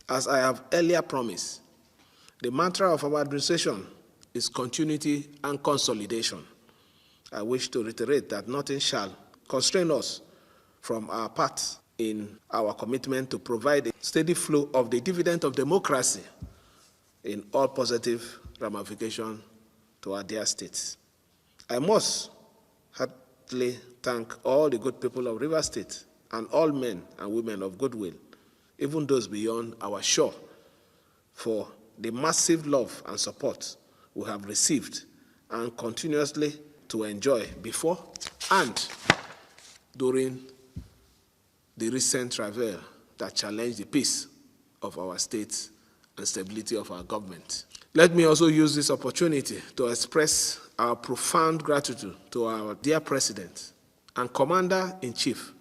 As I have earlier promised, the mantra of our administration is continuity and consolidation. I wish to reiterate that nothing shall constrain us from our part in our commitment to provide a steady flow of the dividend of democracy in all positive ramifications to our dear states. I must heartily thank all the good people of Rivers State and all men and women of goodwill, even those beyond our shore, for the massive love and support we have received and continuously to enjoy before and during the recent travail that challenged the peace of our state and stability of our government. Let me also use this opportunity to express our profound gratitude to our dear President and Commander-in-Chief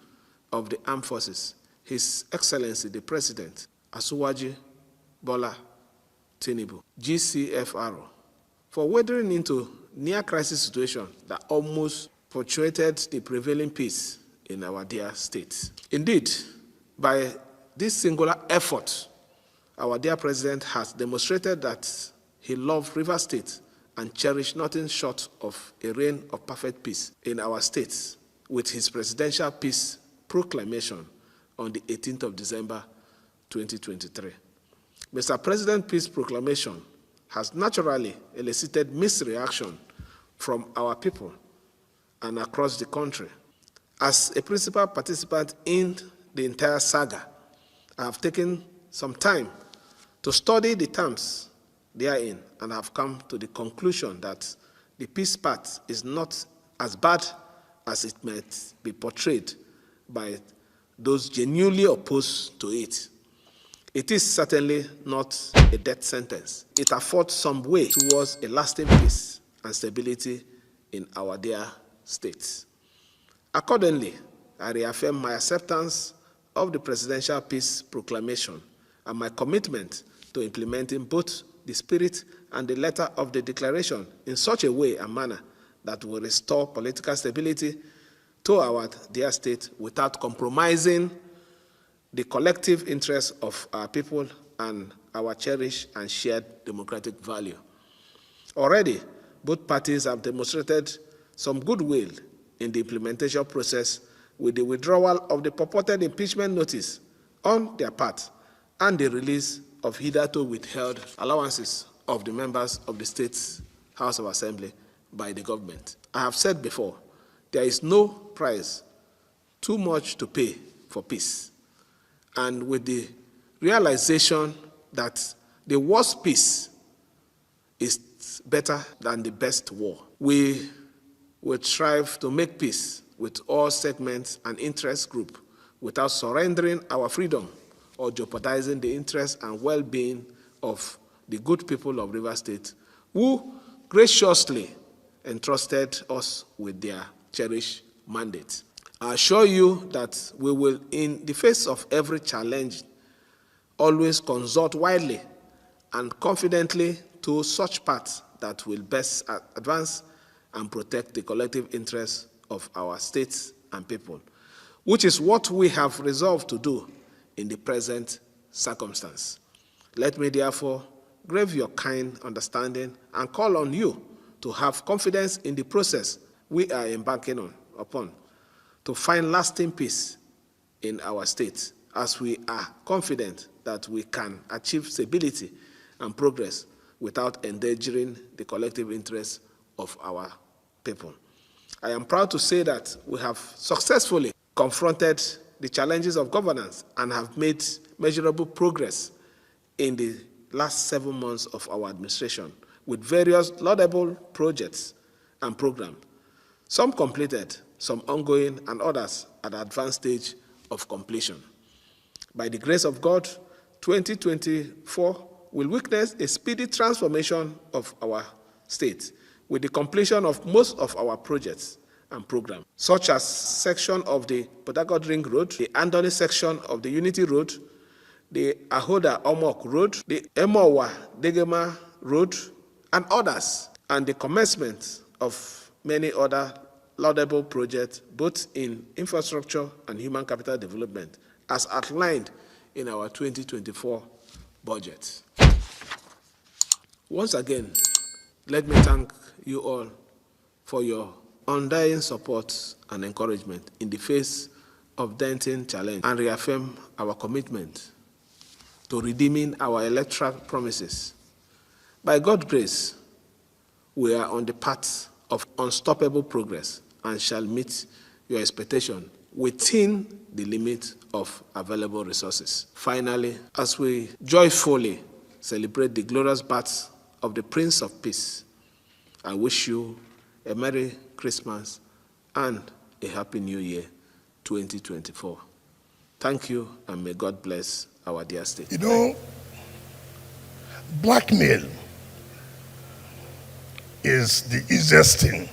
of the Armed Forces, His Excellency the President, Asuwaji Bola Tinubu, GCFR, for wading into near-crisis situation that almost punctuated the prevailing peace in our dear state. Indeed, by this singular effort, our dear President has demonstrated that he loved Rivers State and cherished nothing short of a reign of perfect peace in our states with his presidential peace proclamation on the 18th of December 2023. Mr. President's peace proclamation has naturally elicited mixed reaction from our people and across the country. As a principal participant in the entire saga, I have taken some time to study the terms therein and have come to the conclusion that the peace path is not as bad as it might be portrayed by those genuinely opposed to it. It is certainly not a death sentence. It affords some way towards a lasting peace and stability in our dear states. Accordingly, I reaffirm my acceptance of the Presidential Peace Proclamation and my commitment to implementing both the spirit and the letter of the declaration in such a way and manner that will restore political stability to our dear state without compromising the collective interests of our people and our cherished and shared democratic value. Already, both parties have demonstrated some goodwill in the implementation process with the withdrawal of the purported impeachment notice on their part and the release of hitherto withheld allowances of the members of the State's House of Assembly by the government. I have said before, there is no price too much to pay for peace. And with the realization that the worst peace is better than the best war, we will strive to make peace with all segments and interest groups without surrendering our freedom or jeopardizing the interests and well-being of the good people of Rivers State who graciously entrusted us with their cherished mandate. I assure you that we will, in the face of every challenge, always consult widely and confidently to such paths that will best advance and protect the collective interests of our states and people, which is what we have resolved to do in the present circumstance. Let me therefore crave your kind understanding and call on you to have confidence in the process we are embarking upon to find lasting peace in our state, as we are confident that we can achieve stability and progress without endangering the collective interests of our people. I am proud to say that we have successfully confronted the challenges of governance and have made measurable progress in the last 7 months of our administration with various laudable projects and programs, some completed, some ongoing, and others at an advanced stage of completion. By the grace of God, 2024 will witness a speedy transformation of our state with the completion of most of our projects and programs, such as section of the Port Harcourt Ring Road, the Andoni section of the Unity Road, the Ahoda Omok Road, the Emowa Degema Road, and others, and the commencement of many other laudable projects, both in infrastructure and human capital development, as outlined in our 2024 budget. Once again, let me thank you all for your undying support and encouragement in the face of daunting challenge, and reaffirm our commitment to redeeming our electoral promises. By God's grace, we are on the path of unstoppable progress and shall meet your expectation within the limit of available resources. Finally, as we joyfully celebrate the glorious birth of the Prince of Peace, I wish you a Merry Christmas and a Happy New Year 2024. Thank you, and may God bless our dear state. You know, blackmail is the easiest thing.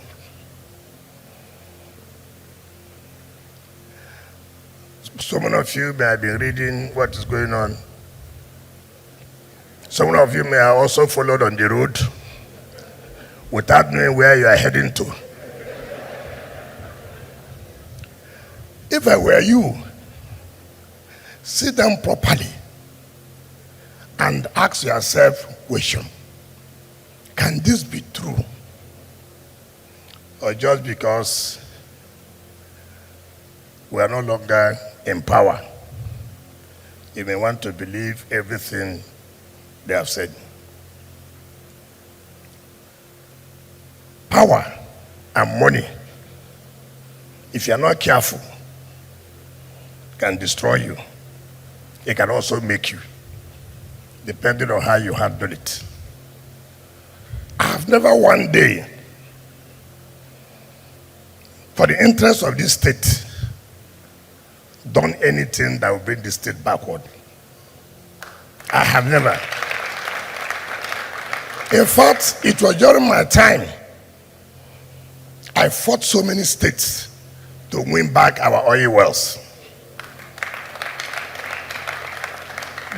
Some of you may have been reading what is going on. Some of you may have also followed on the road without knowing where you are heading to. If I were you, sit down properly and ask yourself a question. Can this be true? Or just because we are no longer in power, you may want to believe everything they have said. Power and money, if you are not careful, can destroy you. It can also make you, depending on how you handle it. I have never one day, for the interest of this state, done anything that will bring the state backward. I have never. In fact, it was during my time I fought so many states to win back our oil wells.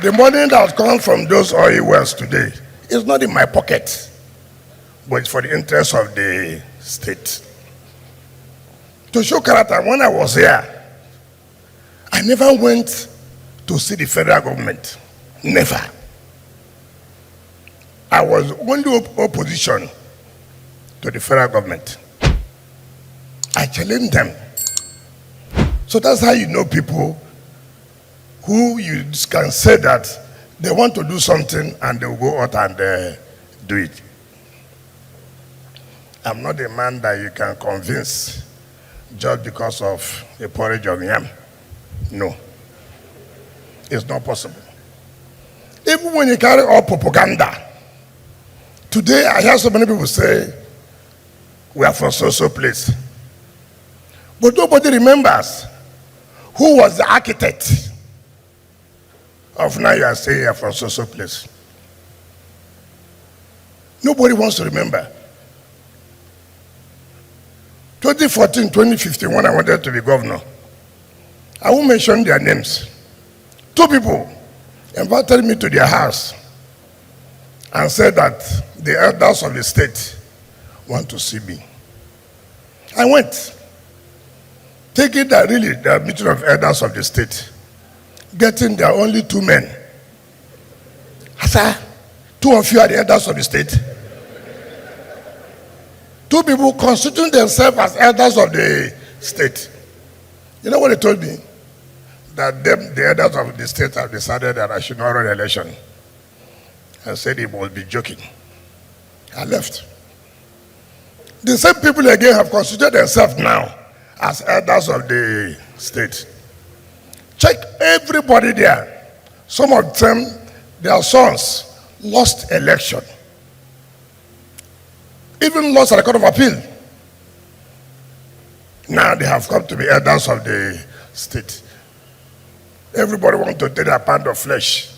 The money that comes from those oil wells today is not in my pocket, but it's for the interest of the state. To show character, when I was here, I never went to see the federal government. Never. I was only opposition to the federal government. I challenged them. So that's how you know people who you can say that they want to do something and they will go out and do it. I'm not a man that you can convince just because of a porridge of yam. No. It's not possible. Even when you carry out propaganda, today I hear so many people say, we are from so place. But nobody remembers who was the architect of now you are saying you are from so place. Nobody wants to remember. 2014, 2015, when I wanted to be governor, I won't mention their names. 2 people invited me to their house and said that the elders of the state want to see me. I went, taking that really the meeting of elders of the state, getting there only 2 men. I said, 2 of you are the elders of the state. 2 people constituting themselves as elders of the state. You know what they told me? That the elders of the state have decided that I should not run an election. I said he must be joking. I left. The same people again have constituted themselves now as elders of the state. Check everybody there. Some of them, their sons lost election. Even lost at the Court of Appeal. Now they have come to be elders of the state. Everybody wants to take a pound of flesh.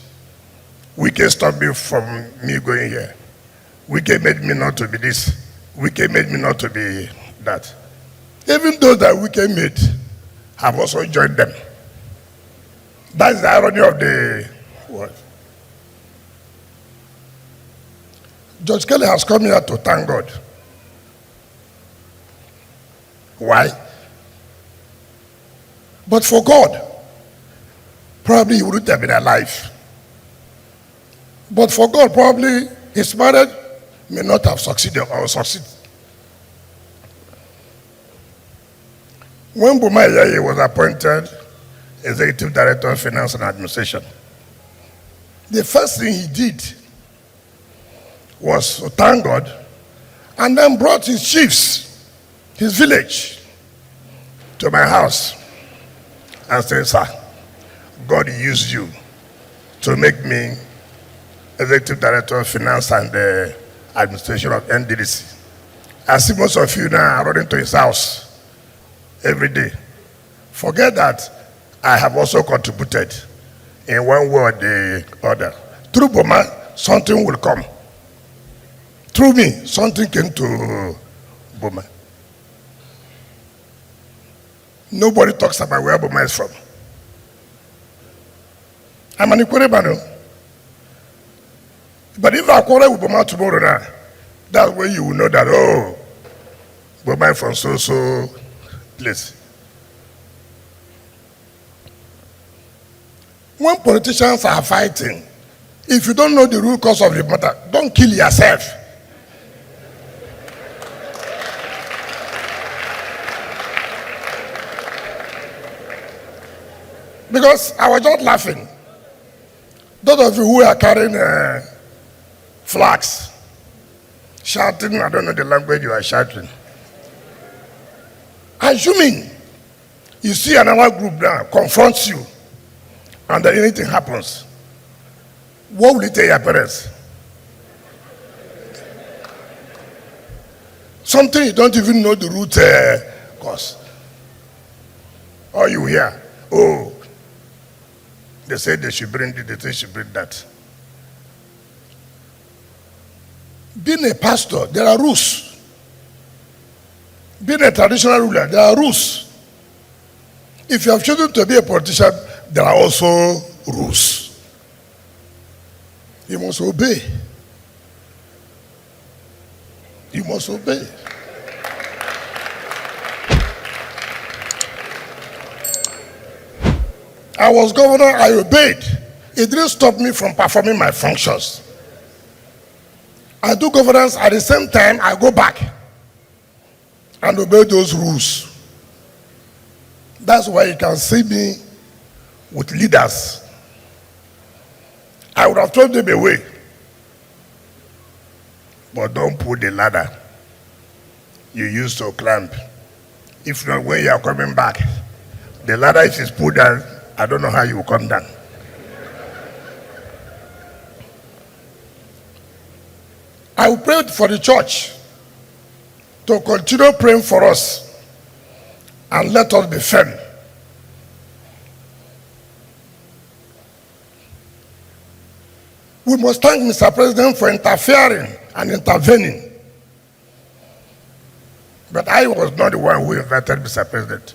Wike stopped me from me going here. Wike made me not to be this. Wike made me not to be that. Even those that Wike made have also joined them. That's the irony of the word. Judge Kelly has come here to thank God. Why? But for God, probably he wouldn't have been alive. But for God, probably his marriage may not have succeeded or succeed. When Boma Yaye was appointed Executive Director of Finance and Administration, the first thing he did was to thank God and then brought his chiefs, his village, to my house and said, "Sir, God used you to make me Executive Director of Finance and Administration of NDDC. I see most of you now are running to his house every day. Forget that I have also contributed in one way or the other. Through Boma, something will come. Through me, something came to Boma." Nobody talks about where Boma is from. I'm an Ikwerebano. But if I quarrel with Boma tomorrow now, that's when you will know that, oh, Boma is from so place. When politicians are fighting, if you don't know the root cause of the matter, don't kill yourself. Because I was just laughing. Those of you who are carrying flags, shouting, I don't know the language you are shouting. Assuming you see another group now confronts you and then anything happens, what will you tell your parents? Something you don't even know the root cause. Or you hear, oh, they say they should bring this, they say they should bring that. Being a pastor, there are rules. Being a traditional ruler, there are rules. If you have chosen to be a politician, there are also rules. You must obey. You must obey. I was governor, I obeyed. It didn't stop me from performing my functions. I do governance, at the same time, I go back and obey those rules. That's why you can see me with leaders. I would have told them away, but don't put the ladder you used to climb. If not, when you are coming back, the ladder, if it's put down, I don't know how you will come down. I will pray for the church to continue praying for us and let us be firm. We must thank Mr. President for interfering and intervening. But I was not the one who invited Mr. President.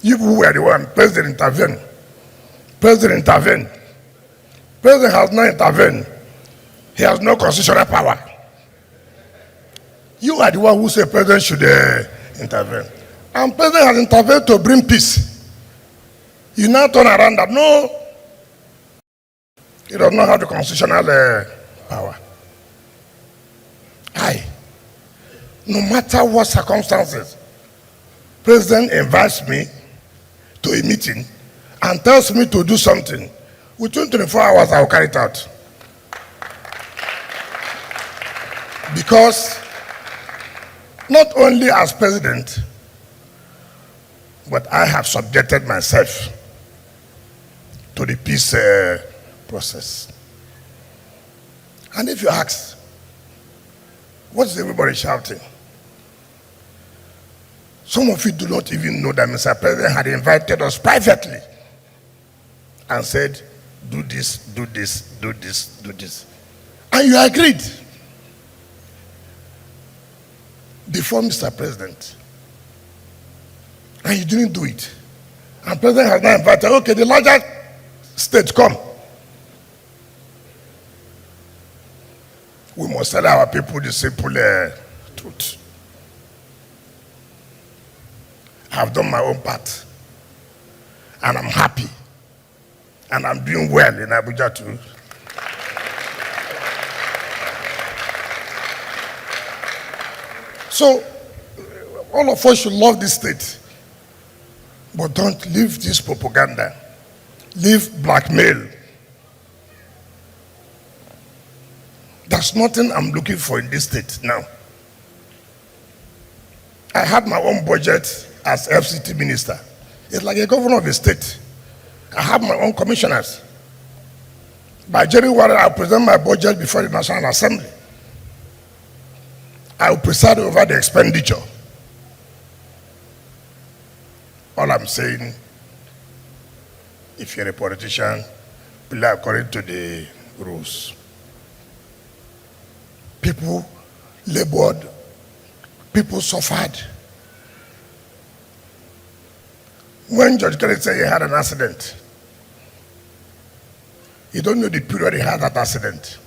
You were the one. President intervened. President intervened. President has not intervened. He has no constitutional power. You are the one who said President should intervene. And President has intervened to bring peace. You now turn around that no, he does not have the constitutional power. No matter what circumstances, President invites me to a meeting and tells me to do something. Within 24 hours, I will carry it out. Because not only as president, but I have subjected myself to the peace process. And if you ask, what is everybody shouting? Some of you do not even know that Mr. President had invited us privately and said, do this, do this, do this, do this. And you agreed before Mr. President. And you didn't do it. And President has now invited, okay, the larger state, come. We must tell our people the simple truth. I have done my own part. and I'm happy. And I'm doing well in Abuja too. So, all of us should love this state. But don't leave this propaganda. Leave blackmail. There's nothing I'm looking for in this state now. I had my own budget as FCT minister. It's like a governor of a state. I have my own commissioners. By January, I'll present my budget before the National Assembly. I will preside over the expenditure. All I'm saying, if you're a politician, play according to the rules. People labored, people suffered. When Judge Kelly said he had an accident, you don't know the period he had that accident.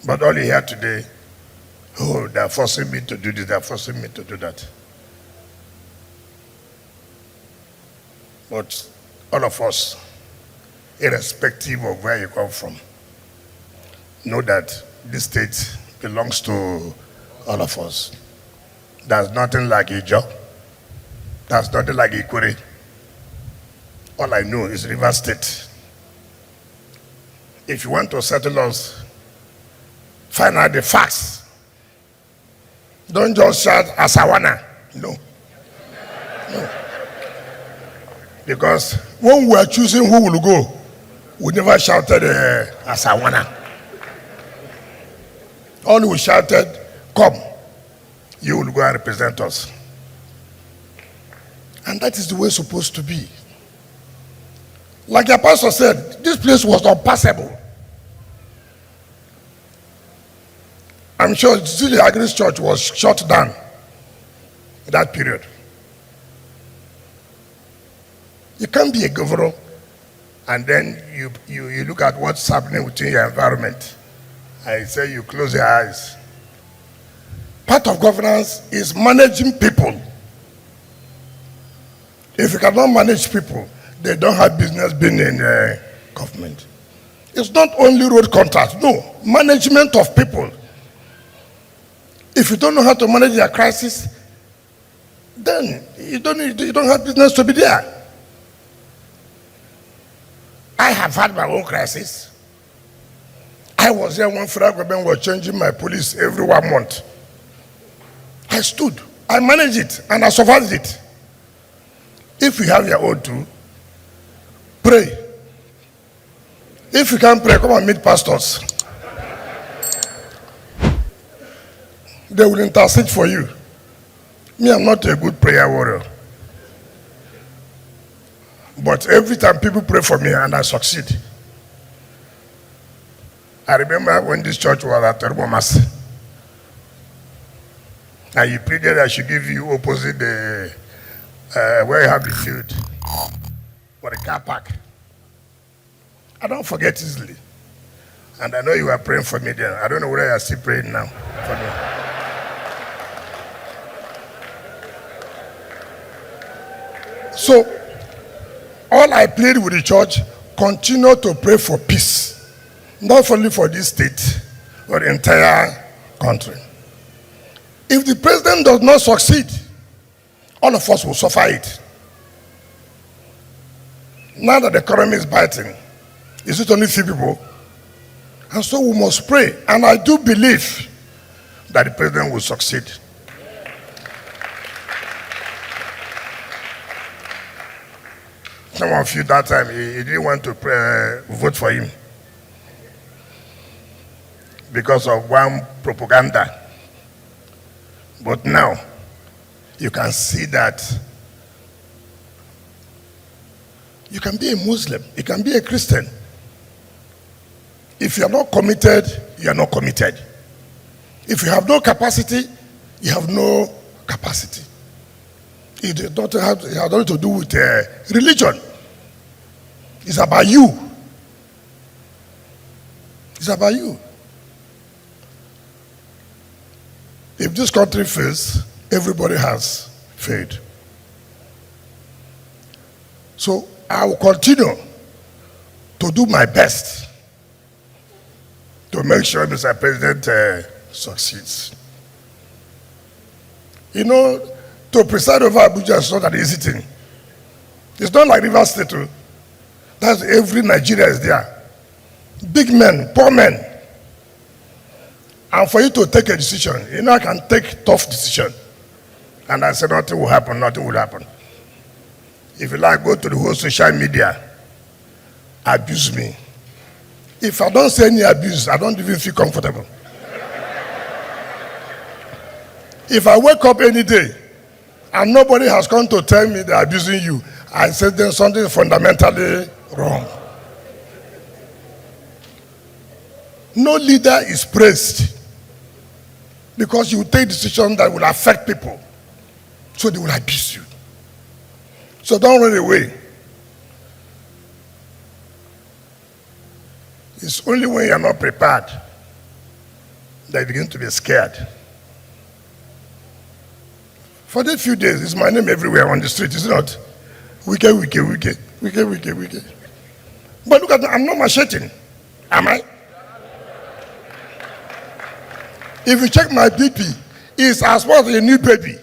But all he had today, oh, they're forcing me to do this, they're forcing me to do that. But all of us, irrespective of where you come from, know that this state belongs to all of us. There's nothing like Ijo. There's nothing like Ikure. All I know is River State. If you want to settle us, find out the facts. Don't just shout Asawana. No. No. Because when we are choosing who will go, we never shouted Asawana. All we shouted, come, you will go and represent us. And that is the way it's supposed to be. Like the pastor said, this place was unpassable. I'm sure Zelle ID church was shut down in that period. You can't be a governor and then you look at what's happening within your environment. I say you close your eyes. Part of governance is managing people. If you cannot manage people, they don't have business being in government. It's not only road contracts, no, management of people. If you don't know how to manage your crisis, then you don't have business to be there. I have had my own crisis. I was there when federal government was changing my police every 1 month. I stood, I managed it, and I survived it. If you have your own too, pray. If you can't pray, come and meet pastors. They will intercede for you. Me, I'm not a good prayer warrior. But every time people pray for me and I succeed. I remember when this church was at Terbomas. And you prayed that I should give you opposite the where you have the field for the car park. I don't forget easily. And I know you are praying for me then. I don't know whether you are still praying now for me. So, all I plead with the church, continue to pray for peace. Not only for this state, but the entire country. If the president does not succeed, all of us will suffer it. Now that the economy is biting, is it only few people? And so we must pray. And I do believe that the president will succeed. Some of you that time, he didn't want to vote for him because of one propaganda. But now, you can see that you can be a Muslim, you can be a Christian. If you are not committed, you are not committed. If you have no capacity, you have no capacity. It has nothing to do with religion. It's about you. It's about you. If this country fails, everybody has failed. So I will continue to do my best to make sure Mr. President succeeds. You know, to preside over Abuja is not an easy thing. It's not like River State. That's every Nigeria is there. Big men, poor men. And for you to take a decision, you know, I can take tough decision. And I said nothing will happen, nothing will happen. If you like, go to the whole social media, abuse me. If I don't say any abuse, I don't even feel comfortable. If I wake up any day and nobody has come to tell me they're abusing you, I said there's something fundamentally wrong. No leader is praised because you take decisions that will affect people, so they will abuse you. So don't run away. It's only when you're not prepared that you begin to be scared. For these few days, it's my name everywhere on the street, is it not? Wike, wike, wike, wike, wike, wike. But look at that, I'm not macheting, am I? If you check my BP, it's as well as a new baby.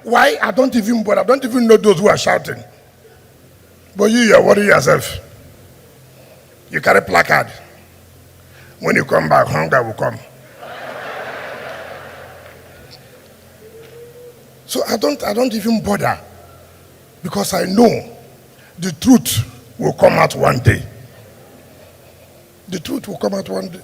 Why? I don't even bother. I don't even know those who are shouting. But you're worrying yourself. You carry placard. When you come back, hunger will come. So I don't even bother, because I know the truth will come out one day. The truth will come out one day.